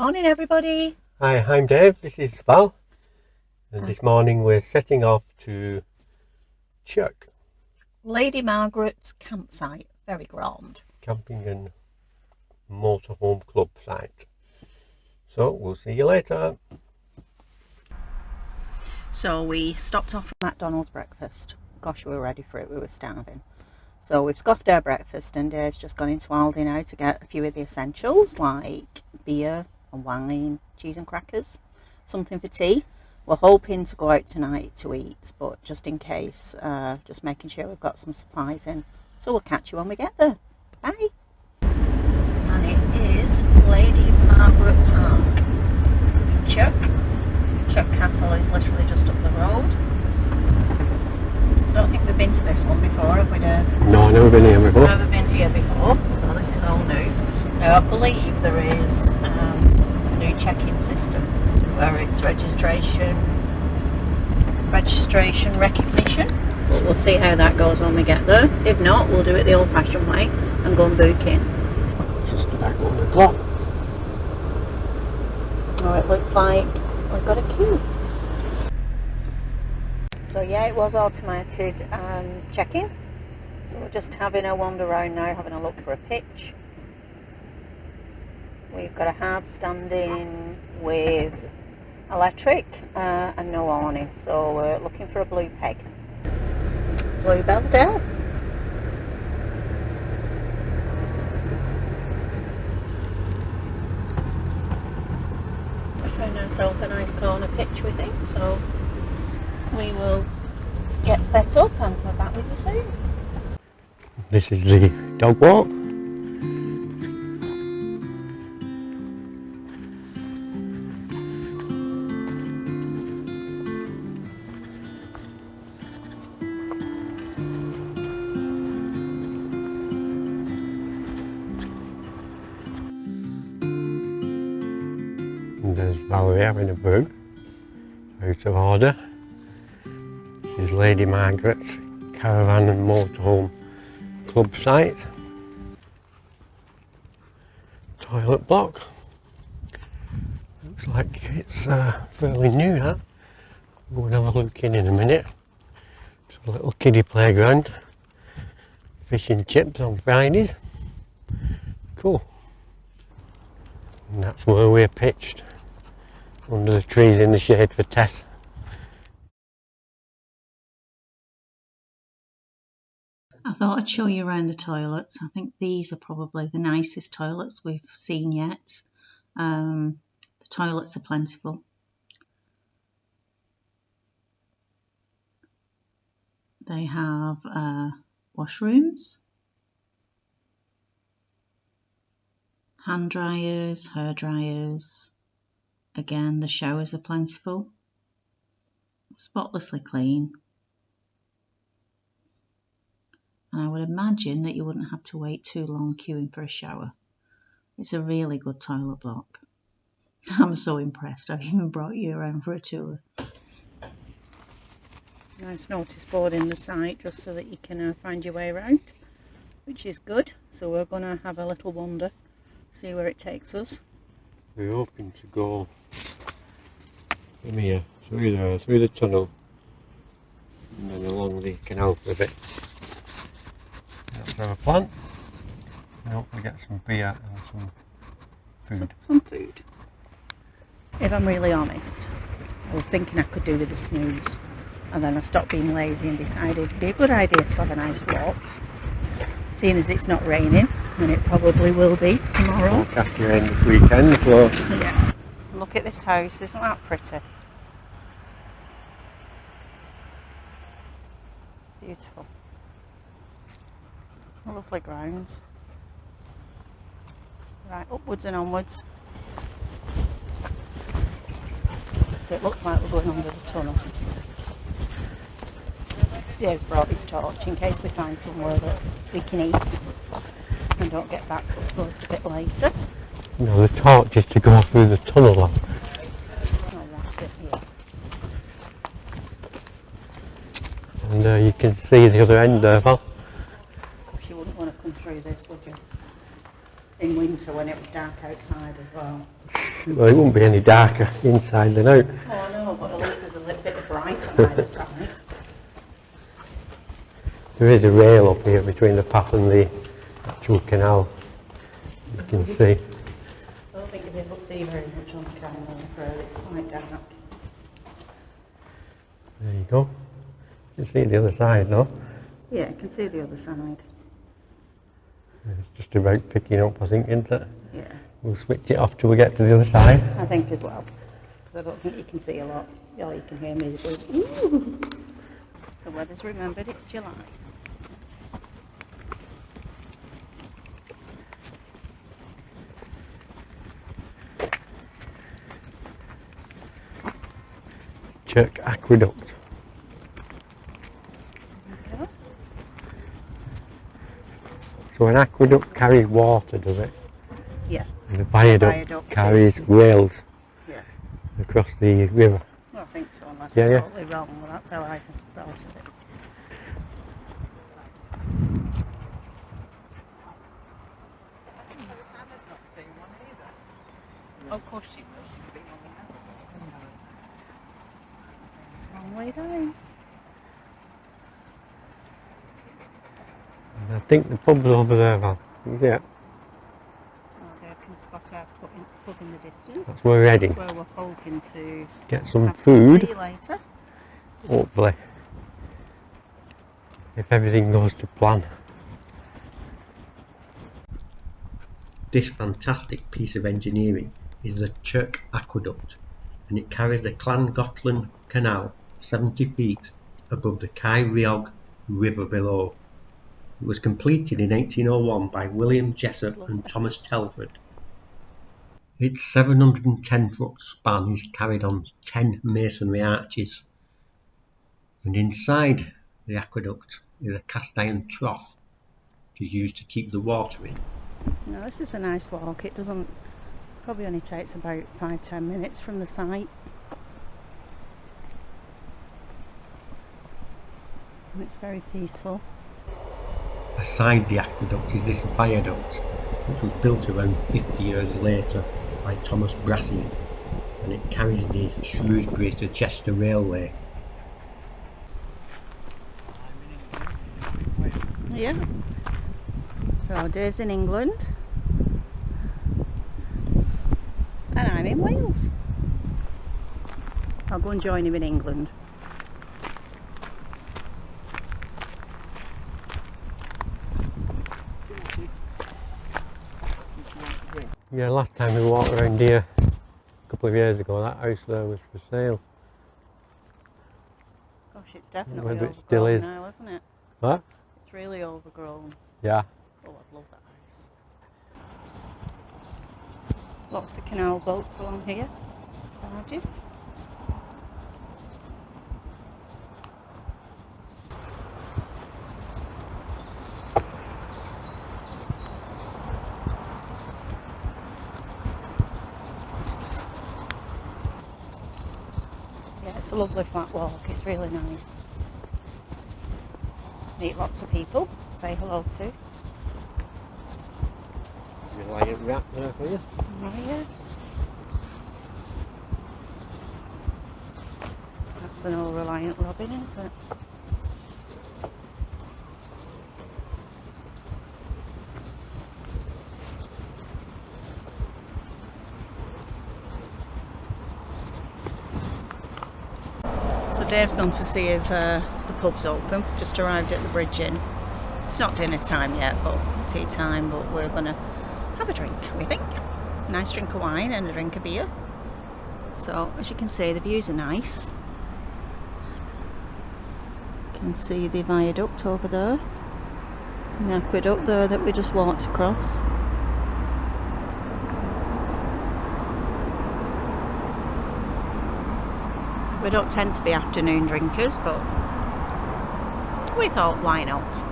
Morning everybody. Hi, I'm Dave, this is Val, and this morning we're setting off to Chirk. Lady Margaret's campsite, very grand. Camping and Motorhome club site. So we'll see you later. So we stopped off at McDonald's breakfast. Gosh, we were ready for it, we were starving. So we've scoffed our breakfast and Dave's just gone into Aldi now to get a few of the essentials like beer and wine, cheese and crackers, something for tea. We're hoping to go out tonight to eat, but just in case, just making sure we've got some supplies in. So we'll catch you when we get there. Bye. And it is Lady Margaret Park in Chirk. Chirk Castle is literally just up the road. I don't think we've been to this one before, have we, Dave? No, I've never been here before. Never been here before, so this is all new. Now I believe there is a new check-in system where it's registration recognition, but we'll see how that goes when we get there. If not, we'll do it the old-fashioned way and go and book in. It's just about 1 o'clock. Oh, it looks like we've got a queue. So yeah, it was automated check-in. So we're just having a wander around now, having a look for a pitch. We've got a hard standing with electric and no awning. So we're looking for a blue peg. Bluebell Dell. We found ourselves a nice corner pitch, we think, so we will get set up and we're back with you soon. This is the dog walk. And there's Valerie in a bug, out of order. This is Lady Margaret's Caravan and Motorhome club site. Toilet block. Looks like it's fairly new, that. We'll have a look in a minute. It's a little kiddie playground. Fish and chips on Fridays. Cool. And that's where we're pitched. Under the trees in the shade for Tess. I thought I'd show you around the toilets. I think these are probably the nicest toilets we've seen yet. The toilets are plentiful. They have washrooms, hand dryers, hair dryers. Again, the showers are plentiful. Spotlessly clean. And I would imagine that you wouldn't have to wait too long queuing for a shower. It's a really good toilet block. I'm so impressed. I even brought you around for a tour. Nice notice board in the site just so that you can find your way around, which is good. So we're going to have a little wander, see where it takes us. We're hoping to go from here through the tunnel and then along the canal for a bit. That's our plan. And hopefully get some beer and some food. Some food. If I'm really honest, I was thinking I could do with a snooze, and then I stopped being lazy and decided it'd be a good idea to have a nice walk, seeing as it's not raining, and it probably will be tomorrow. Forecast to rain this weekend, so yeah. Look at this house, isn't that pretty? Beautiful. Lovely grounds. Right, upwards and onwards. So it looks like we're going under the tunnel. Dave's brought his torch in case we find somewhere that we can eat and don't get back till a little bit later. no, the torch is to go through the tunnel. Oh, that's it, yeah. And you can see the other end there, Val. Of course you wouldn't want to come through this, would you? in winter when it was dark outside as well. Well, it won't be any darker inside than out. Oh no, but at least there's a little bit of bright on either side. There is a rail up here between the path and the actual canal. You can see. I don't think you'll be able to see very much on the camera, I'm afraid. It's quite dark. There you go. You can see the other side now. Yeah, I can see the other side. It's just about picking up, I think, isn't it? Yeah. We'll switch it off till we get to the other side. I think as well. Because I don't think you can see a lot. All you can hear me is going, ooh. The weather's remembered, it's July. Chirk Aqueduct. Okay. So an aqueduct carries water, does it? Yeah. And a viaduct carries is- rails Yeah. across the river. Well, I think so, unless Yeah, we're yeah. totally wrong. Well, that's how I thought of it. Of course she will. Wrong way down. And I think the pub's over there, Val. Yeah, Oh, there can spot our pub in the distance. that's where we're heading. That's where we're hoping to Get some have to food, see you later. hopefully. If everything goes to plan. This fantastic piece of engineering is the Chirk Aqueduct, and it carries the LLangollen Canal 70 feet above the Caravan River below. It was completed in 1801 by William Jessup and Thomas Telford. Its 710-foot span is carried on 10 masonry arches, and inside the aqueduct is a cast iron trough which is used to keep the water in. No, this is a nice walk. It doesn't, probably only takes about 5-10 minutes from the site. And it's very peaceful. Beside the aqueduct is this viaduct, which was built around 50 years later by Thomas Brassey, and it carries the Shrewsbury to Chester Railway. Yeah. So Dave's in England. And I'm in Wales. I'll go and join him in England. Yeah, last time we walked around here a couple of years ago, that house there was for sale. Gosh, it's definitely Whether it overgrown still is. now, isn't it? What? It's really overgrown. Yeah. Oh, I'd love that house. Lots of canal boats along here. Barges. Yeah, it's a lovely flat walk. It's really nice. Meet lots of people. Say hello to. Reliant wrap there for you. Oh yeah. That's an old Reliant Robin, isn't it? So Dave's gone to see if the pub's open. Just arrived at the Bridge Inn. It's not dinner time yet, but tea time, but we're going to have a drink, we think. Nice drink of wine and a drink of beer. So as you can see, the views are nice. You can see the viaduct over there, and the aqueduct there that we just walked across. We don't tend to be afternoon drinkers, but we thought, why not?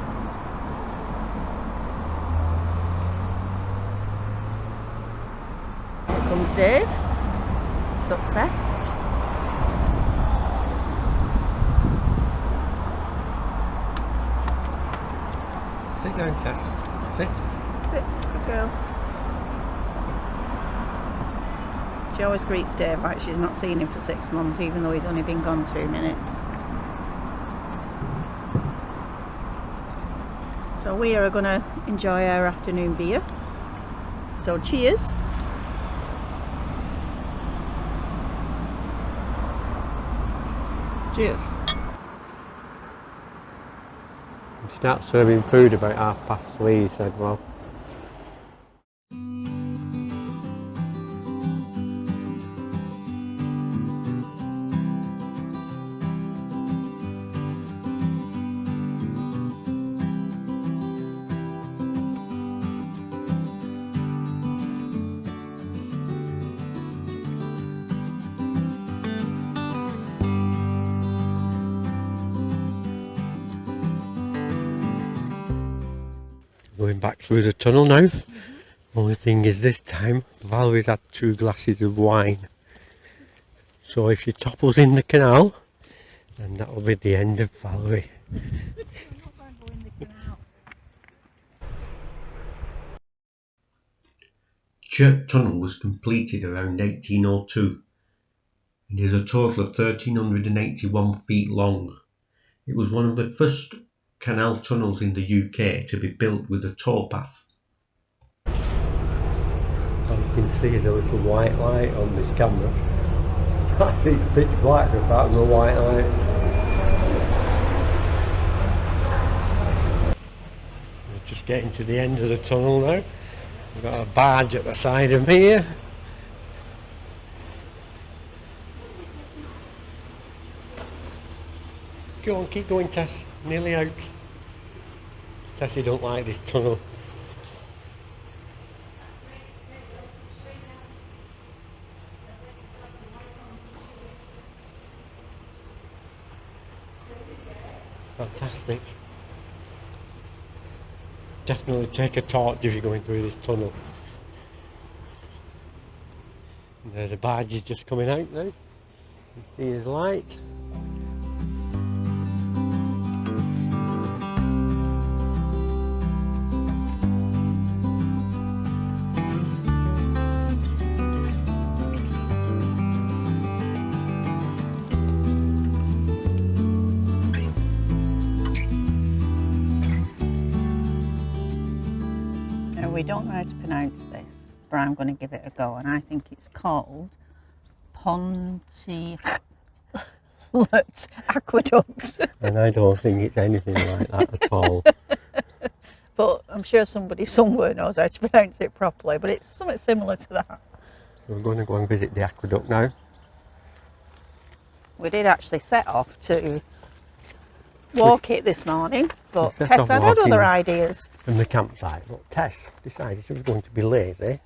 Here comes Dave. Success. Sit down, Tess. Sit. Sit, good girl. She always greets Dave like she's not seen him for 6 months, even though he's only been gone 2 minutes. So we are going to enjoy our afternoon beer. So cheers. Cheers. If you start serving food about 3:30, he said, well. Going back through the tunnel now. Only thing is this time Valerie's had 2 glasses of wine. So if she topples in the canal, then that'll be the end of Valerie. Chirk Tunnel was completed around 1802 and is a total of 1381 feet long. It was one of the first canal tunnels in the UK to be built with a towpath. All you can see is a little white light on this camera. It's pitch black apart from the white light. We're just getting to the end of the tunnel now. We've got a barge at the side of me here. Go on, keep going, Tess. Nearly out. Tessie don't like this tunnel. Fantastic. Definitely take a torch if you're going through this tunnel. And there the barge is just coming out now. You can see his light. We don't know how to pronounce this, but I'm going to give it a go, and I think it's called Pontcysyllte Aqueduct. And I don't think it's anything like that at all. But I'm sure somebody somewhere knows how to pronounce it properly, but it's something similar to that. We're going to go and visit the aqueduct now. We did actually set off to walk it this morning, but set Tess off had other walking ideas. From the campsite, but Tess decided she was going to be lazy.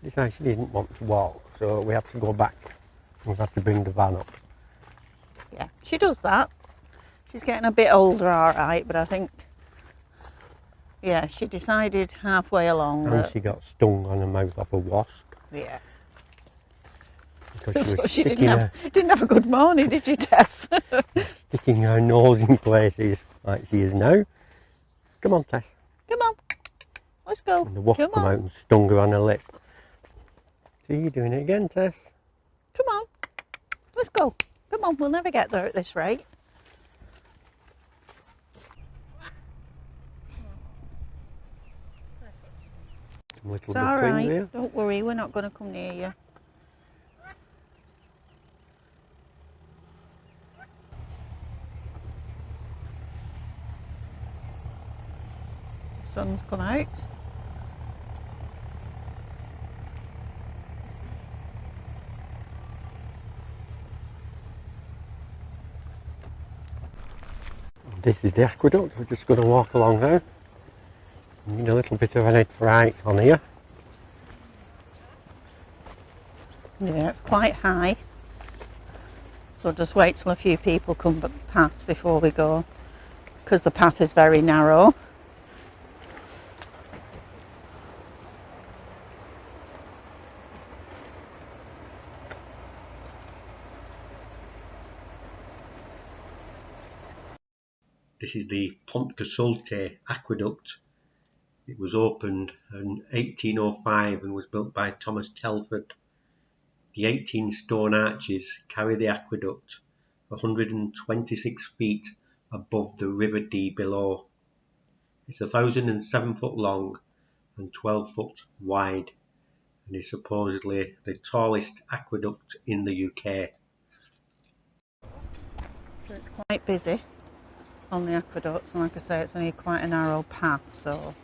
Decided she didn't want to walk, so we had to go back. We had to bring the van up. Yeah, she does that. She's getting a bit older, all right, but I think, yeah, she decided halfway along And that, she got stung on the mouth off a wasp. yeah. Because So she didn't have a good morning, did you, Tess? sticking her nose in places like she is now. Come on, Tess. Come on, let's go. And the wasp Come come on. out and stung her on her lip. See, you're doing it again, Tess. Come on, let's go. Come on, we'll never get there at this rate. It's all right. Don't worry, we're not going to come near you. The sun's come out. This is the aqueduct. We're just going to walk along now. Need a little bit of an head fright on here. Yeah, it's quite high. So just wait till a few people come past before we go, because the path is very narrow. This is the Pontcysyllte Aqueduct. It was opened in 1805 and was built by Thomas Telford. The 18 stone arches carry the aqueduct 126 feet above the River Dee below. It's 1,007 foot long and 12 foot wide, and is supposedly the tallest aqueduct in the UK. So it's quite busy on the aqueduct, and like I say, it's only quite a narrow path, so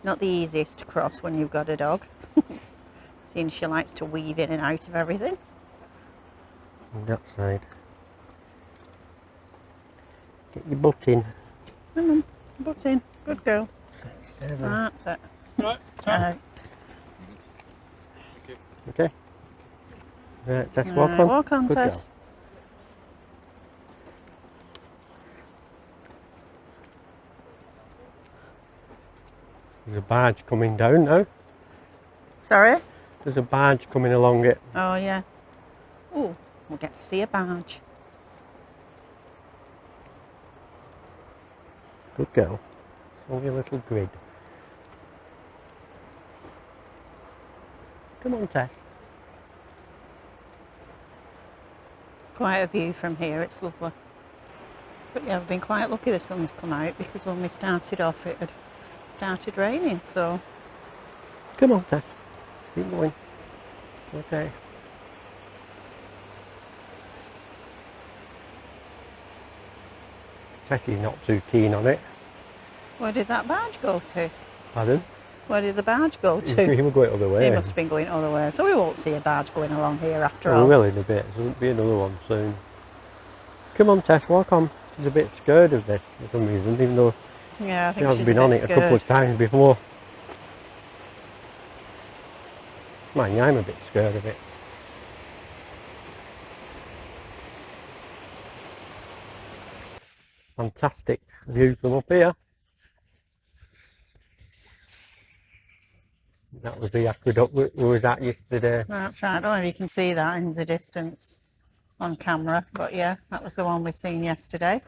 not the easiest to cross when you've got a dog. Seeing she likes to weave in and out of everything. On that side. Get your butt in. Come on, butt in. Good girl. That's it. Right, Tom. Okay. Right, Tess, walk on. Walk on, Good Tess. girl. There's a barge coming down now. Sorry? There's a barge coming along it. Oh, yeah. Oh, we'll get to see a barge. Good girl. Only a little grid. Come on, Tess. Quite a view from here, it's lovely. But yeah, we've been quite lucky the sun's come out, because when we started off it had started raining, so... Come on, Tess. Keep going. Okay. Tessie's not too keen on it. Where did that barge go to? Pardon? Where did the barge go He to? will go the other way. He must have been going other way, so we won't see a barge going along here after Oh, all. we will in a bit. There'll be another one soon. Come on, Tess, walk on. She's a bit scared of this for some reason, even though Yeah, I she think has she's been a on bit it a couple of scared. times before. Mind you, I'm a bit scared of it. Fantastic view from up here. That was the aqueduct we was at yesterday. That's right, I don't know if you can see that in the distance on camera, but yeah, that was the one we seen yesterday.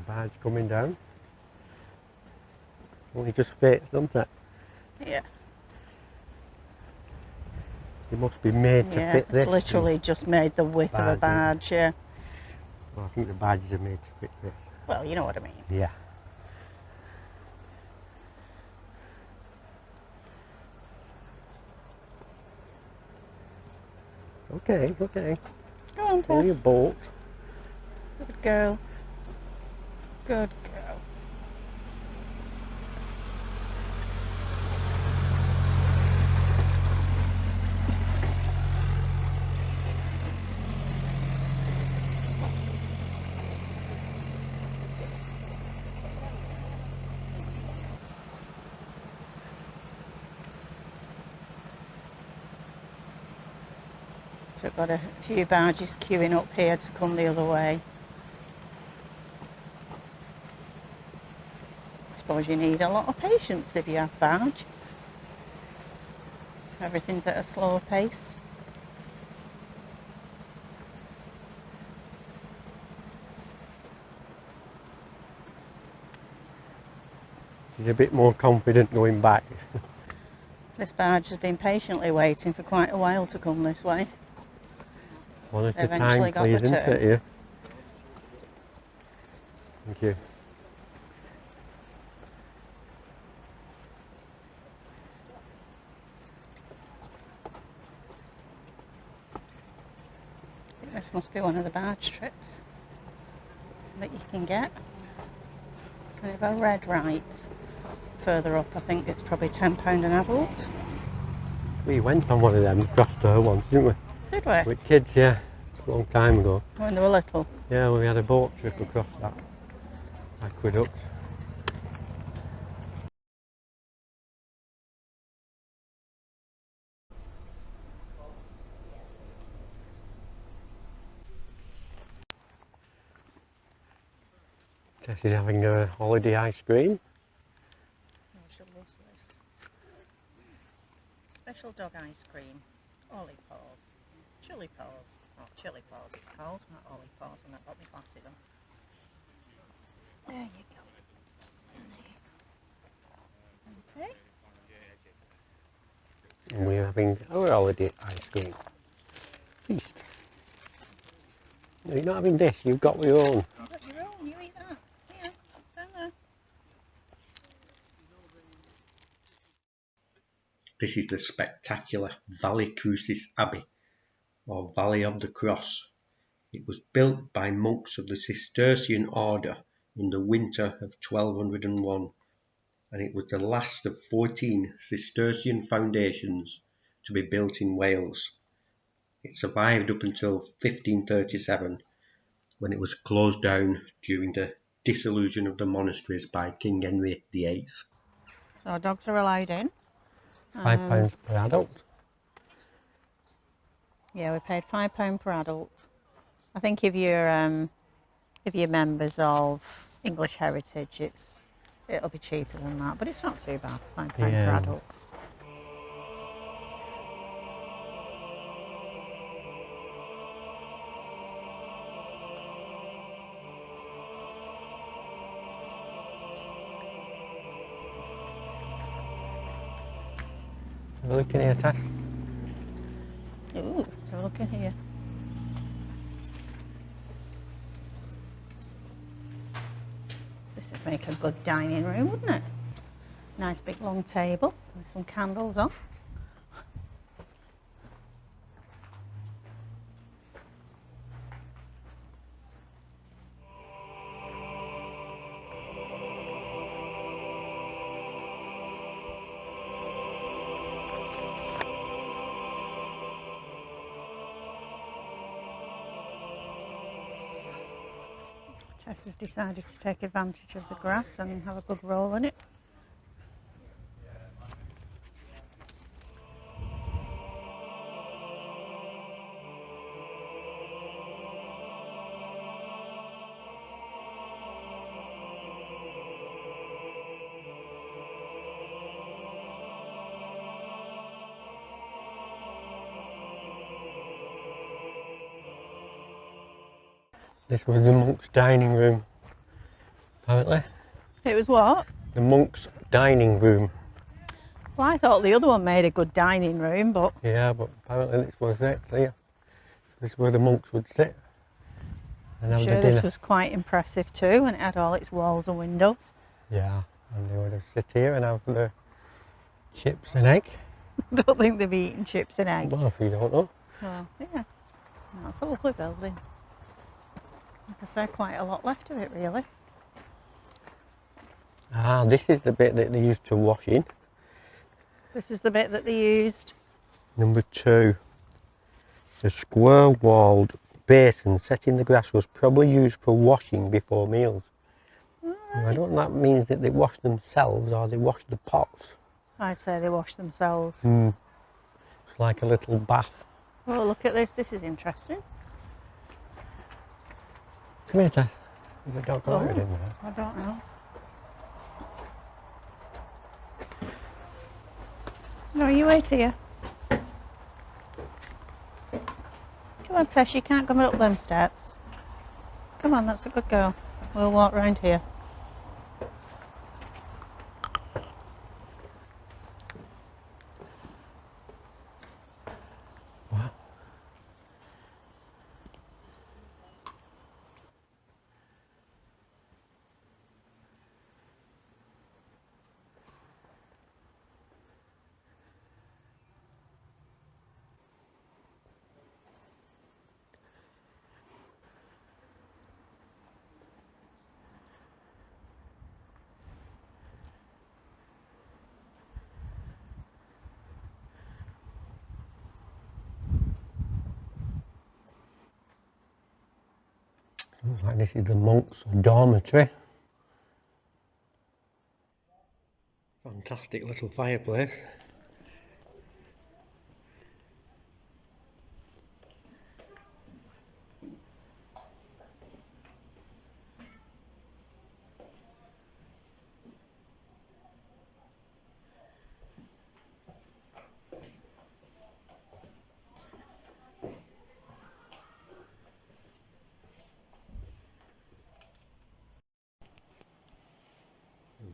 Barge coming down. Only just fits, doesn't it? Yeah, It must be made to yeah, fit this. it's literally just made the width of a Barge, barge, yeah. Well, I think the barges are made to fit this. Well, you know what I mean. Yeah. Okay, okay. Go on, Pull your Tess. boat. Good girl. Good girl. So we've got a few barges queuing up here to come the other way. I suppose you need a lot of patience if you have barge. Everything's at a slower pace. She's a bit more confident going back. This barge has been patiently waiting for quite a while to come this way. One at a Eventually time, got please, the isn't turn. it? Yeah. Thank you. This must be one of the barge trips that you can get. Kind of a red right. Further up, I think it's probably £10 an adult. We went on one of them across her once, didn't we? Did we? With kids, yeah. A long time ago. When they were little. Yeah, we had a boat trip across that aqueduct. Tessie's having a holiday ice cream. Oh, she loves this. Special dog ice cream. Ollie paws. Chili paws. Oh, chili paws it's called. Not Ollie paws. And I've got my glasses on. There you go. having our holiday ice cream. Feast. No, you're not having this, you've got your own. I've got your own, you eat that. Yeah, down there. This is the spectacular Valle Crusis Abbey, or Valley of the Cross. It was built by monks of the Cistercian order in the winter of 1201, and it was the last of 14 Cistercian foundations to be built in Wales. It survived up until 1537, when it was closed down during the dissolution of the monasteries by King Henry VIII. So dogs are allowed in. £5 per adult. Yeah, we paid £5 per adult. I think if you're members of English Heritage, it'll be cheaper than that, but it's not too bad. £5 per Yeah. adult. Have a look in here, Tess. Ooh, so look in here. This would make a good dining room, wouldn't it? Nice big long table with some candles on. Tess has decided to take advantage of the grass and have a good roll in it. This was the monks' dining room, apparently. It was what? The monks' dining room. Well, I thought the other one made a good dining room, but Yeah, but apparently this was it. See, this is where the monks would sit and have I'm the sure dinner. this was quite impressive too, and it had all its walls and windows. Yeah, and they would have sit here and have the chips and egg. I don't think they've eaten chips and egg. Well, if you don't know. Well, yeah, that's a lovely building. Like I say, quite a lot left of it, really. Ah, this is the bit that they used to wash in. This is the bit that they used. Number 2. The square-walled basin set in the grass was probably used for washing before meals. I don't know if that means that they wash themselves or they wash the pots. I'd say they wash themselves. It's like a little bath. Oh, look at this. This is interesting. Come here, Tess. There's a dog Oh, allowed in there. I don't know. No, you wait here. Come on, Tess, you can't come up them steps. Come on, that's a good girl. We'll walk round here. Wow. Looks like this is the monks' dormitory. Fantastic little fireplace.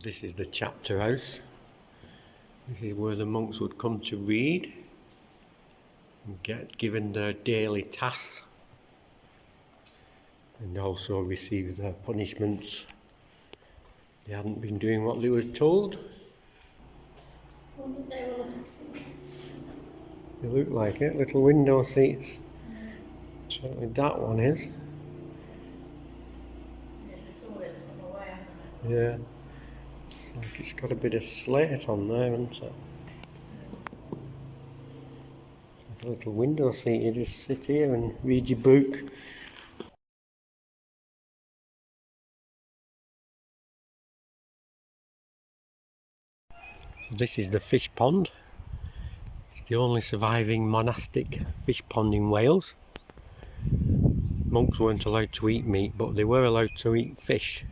This is the chapter house. This is where the monks would come to read. get given their daily tasks and also receive their punishments. They hadn't been doing what they were told. They were little seats. They look like it, little window seats. Certainly that one is. Some of it's come away, hasn't it? Yeah. It's like it's got a bit of slate on there, hasn't it? Like a little window seat, you just sit here and read your book. This is the fish pond. It's the only surviving monastic fish pond in Wales. Monks weren't allowed to eat meat, but they were allowed to eat fish.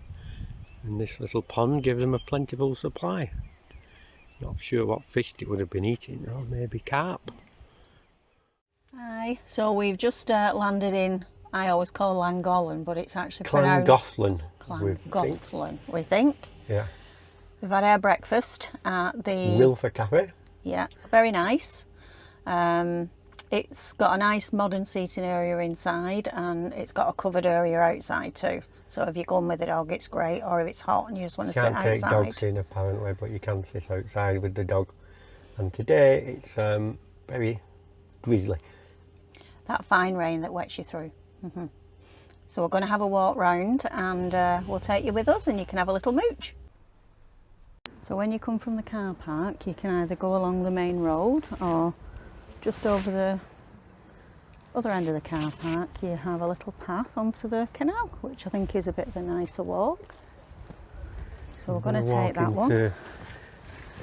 And this little pond gave them a plentiful supply. Not sure what fish they would have been eating, or maybe carp. Hi, so we've just landed in, I always call LLangollen, but it's actually pronounced Llangollen, we think. Yeah. We've had our breakfast at the Milford Cafe. Yeah, very nice. It's got a nice modern seating area inside, and it's got a covered area outside too. So if you're going with the dog, it's great. Or if it's hot and you just want to sit outside. You can't take dogs in apparently, but you can sit outside with the dog. And today it's very drizzly. That fine rain that wets you through. So we're going to have a walk round, and we'll take you with us, and you can have a little mooch. So when you come from the car park, you can either go along the main road, or just over the other end of the car park you have a little path onto the canal, which I think is a bit of a nicer walk. So we're going to take that one.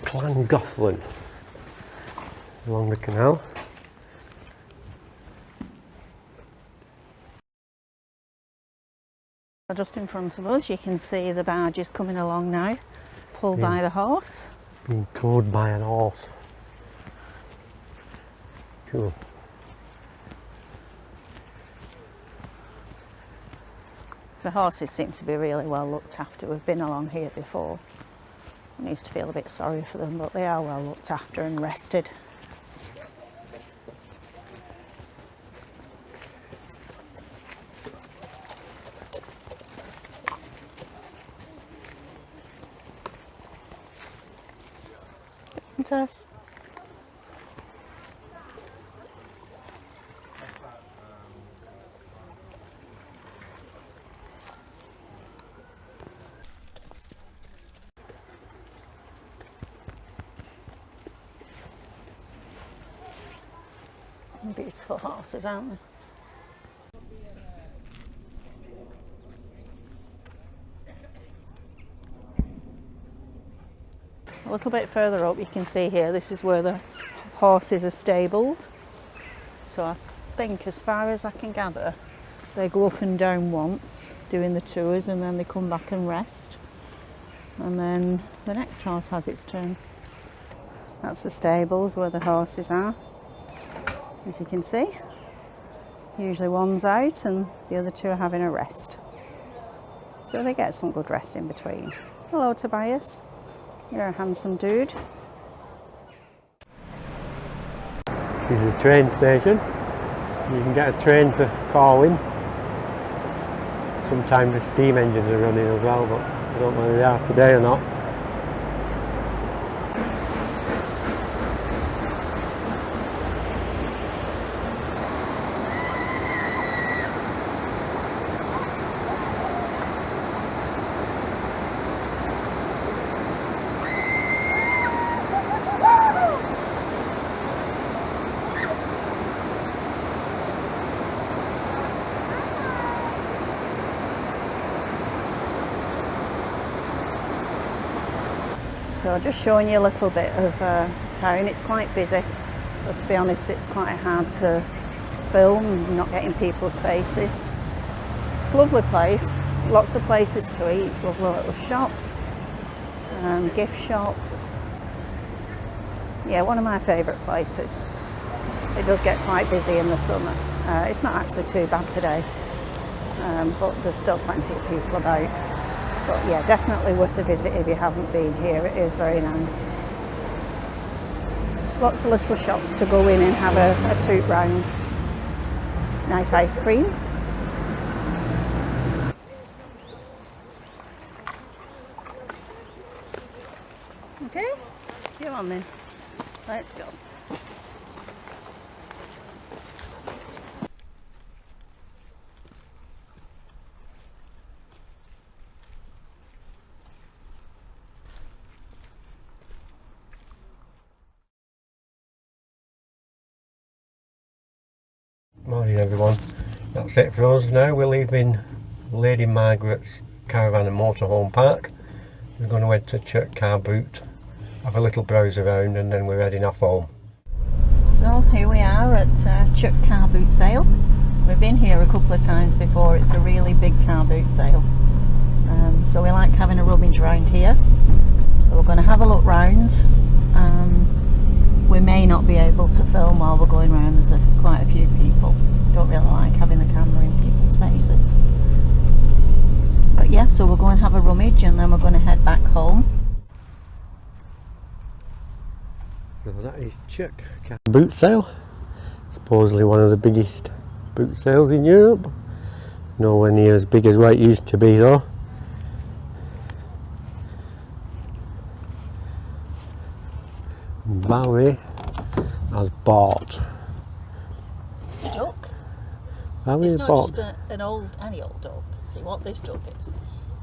Llangollen along the canal. Just in front of us you can see the barges coming along now, pulled by the horse. Being towed by an horse. Cool. The horses seem to be really well looked after. We've been along here before. I used to feel a bit sorry for them, but they are well looked after and rested. Tess. Beautiful horses, aren't they? A little bit further up you can see here, this is where the horses are stabled. So I think, as far as I can gather, they go up and down once doing the tours, and then they come back and rest, and then the next horse has its turn. That's the stables where the horses are, as you can see. Usually one's out and the other two are having a rest, so they get some good rest in between. Hello Tobias. You're a handsome dude. This is a train station. You can get a train to Corwin. Sometimes the steam engines are running as well, but I don't know whether they are today or not. So just showing you a little bit of town. It's quite busy, so to be honest it's quite hard to film, not getting people's faces. It's a lovely place, lots of places to eat, lovely little shops, gift shops. Yeah, one of my favourite places. It does get quite busy in the summer. It's not actually too bad today, but there's still plenty of people about. But yeah, definitely worth a visit if you haven't been here. It is very nice. Lots of little shops to go in and have a troop round. Nice ice cream. Okay, come on then. Let's go. Morning everyone, that's it for us now. We're leaving Lady Margaret's Caravan and Motorhome park. We're going to head to Chirk Car Boot, have a little browse around, and then we're heading off home. So here we are at Chirk Car Boot sale. We've been here a couple of times before. It's a really big car boot sale. So we like having a rummage round here. So we're going to have a look round. We may not be able to film while we're going around. There's quite a few people. Don't really like having the camera in people's faces. But yeah, so we'll go and have a rummage and then we're going to head back home. So that is Chirk Car Boot sale. Supposedly one of the biggest boot sales in Europe. Nowhere near as big as what it used to be though. Valle has bought. A duck? Valle It's has not bought. just any old duck. See what this duck is?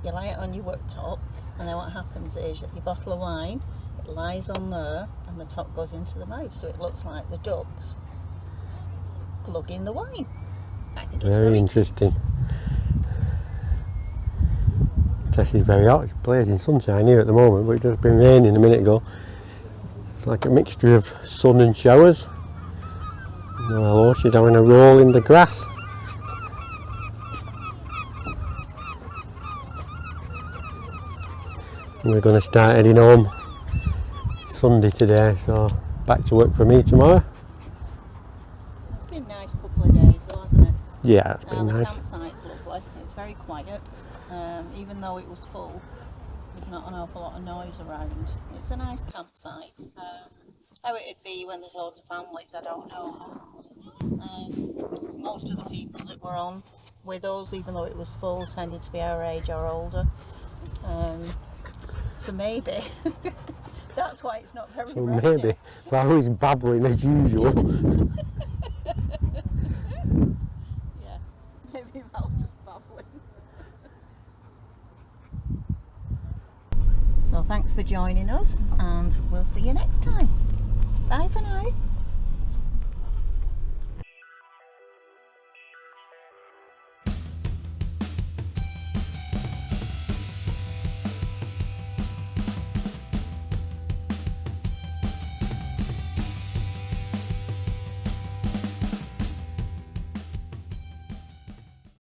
You lay it on your worktop, and then what happens is your bottle of wine, it lies on there, and the top goes into the mouth, so it looks like the duck's glugging the wine. I think it's Very interesting. Tess is very hot. It's blazing sunshine here at the moment, but it's just been raining a minute ago. It's like a mixture of sun and showers. Oh, hello, she's having a roll in the grass. We're going to start heading home Sunday today, so back to work for me tomorrow. It's been a nice couple of days though, hasn't it? Yeah, it's been The nice. campsite's lovely. It's very quiet. Even though it was full, there's not an awful lot of noise around. It's a nice campsite. How it'd be when there's loads of families, I don't know. Most of the people that were on with us, even though it was full, tended to be our age or older. So maybe that's why it's not very So rowdy. maybe Valley's babbling as usual. Yeah, maybe Val's just babbling. So thanks for joining us, and we'll see you next time. Bye for now.